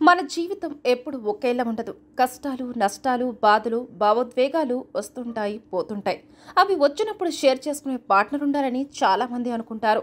మన జీవితం ఎప్పుడు ఒకేలా ఉండదు. కష్టాలు, నష్టాలు, బాధలు, భావోద్వేగాలు వస్తుంటాయి, పోతుంటాయి. అవి వచ్చినప్పుడు షేర్ చేసుకునే పార్ట్నర్ ఉండాలని చాలామంది అనుకుంటారు.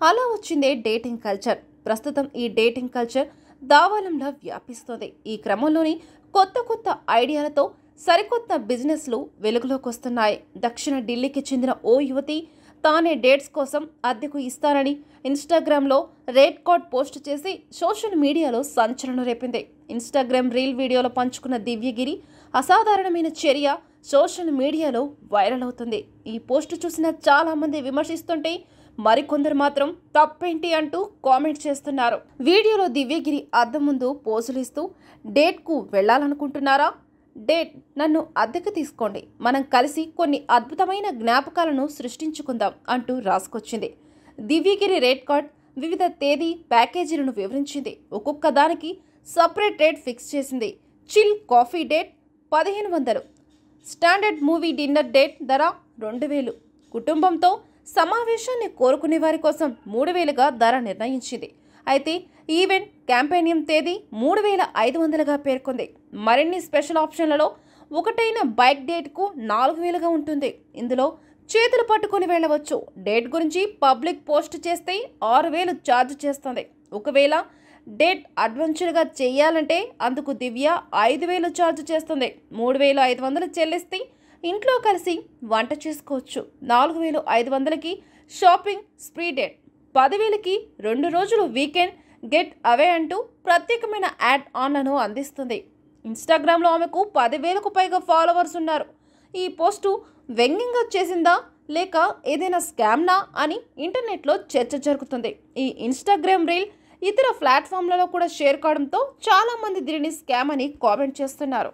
అలా వచ్చిందే డేటింగ్ కల్చర్. ప్రస్తుతం ఈ డేటింగ్ కల్చర్ దావాలంలా వ్యాపిస్తోంది. ఈ క్రమంలోని కొత్త కొత్త ఐడియాలతో సరికొత్త బిజినెస్లు వెలుగులోకి వస్తున్నాయి. దక్షిణ ఢిల్లీకి చెందిన ఓ యువతి తానే డేట్స్ కోసం అద్దెకు ఇస్తానని ఇన్స్టాగ్రామ్లో రేట్ కార్డ్ పోస్ట్ చేసి సోషల్ మీడియాలో సంచలనం రేపింది. ఇన్స్టాగ్రామ్ రీల్ వీడియోలో పంచుకున్న దివ్యగిరి అసాధారణమైన చర్య సోషల్ మీడియాలో వైరల్ అవుతుంది. ఈ పోస్ట్ చూసిన చాలామంది విమర్శిస్తుంటే మరికొందరు మాత్రం తప్పేంటి అంటూ కామెంట్ చేస్తున్నారు. వీడియోలో దివ్యగిరి అద్దం ముందు పోజులు ఇస్తూ డేట్కు వెళ్ళాలనుకుంటున్నారా? డేట్ నన్ను అద్దెకు తీసుకోండి, మనం కలిసి కొన్ని అద్భుతమైన జ్ఞాపకాలను సృష్టించుకుందాం అంటూ రాసుకొచ్చింది. దివ్యగిరి రేట్ కార్డ్ వివిధ తేదీ ప్యాకేజీలను వివరించింది. ఒక్కొక్క దానికి సపరేట్ రేట్ ఫిక్స్ చేసింది. Chill coffee date 1500, standard movie dinner date ధర 2000, కుటుంబంతో సమావేశాన్ని కోరుకునే వారి కోసం 3000గా ధర నిర్ణయించింది. అయితే ఈవెంట్ క్యాంపెయిన్ తేదీ 3500గా పేర్కొంది. మరిన్ని స్పెషల్ ఆప్షన్లలో ఒకటైన బైక్ డేట్కు 4000గా ఉంటుంది. ఇందులో చేతులు పట్టుకొని వెళ్ళవచ్చు. డేట్ గురించి పబ్లిక్ పోస్ట్ చేస్తే 6000 ఛార్జ్ చేస్తుంది. ఒకవేళ డేట్ అడ్వెంచర్గా చేయాలంటే అందుకు దివ్య 5000 ఛార్జ్ చేస్తుంది. 3500 చెల్లిస్తే ఇంట్లో కలిసి వంట చేసుకోవచ్చు. 4500కి షాపింగ్ స్ప్రీ డేట్, 10,000కి 2 రోజులు వీకెండ్ గెట్ అవే అంటూ ప్రత్యేకమైన యాడ్ ఆన్లను అందిస్తుంది. ఇన్స్టాగ్రామ్లో ఆమెకు 10,000కు పైగా ఫాలోవర్స్ ఉన్నారు. ఈ పోస్టు వ్యంగ్యంగా చేసిందా లేక ఏదైనా స్కామ్నా అని ఇంటర్నెట్లో చర్చ జరుగుతుంది. ఈ ఇన్స్టాగ్రామ్ రీల్ ఇతర ప్లాట్ఫామ్లలో కూడా షేర్ కావడంతో చాలామంది దీనిని స్కామ్ అని కామెంట్ చేస్తున్నారు.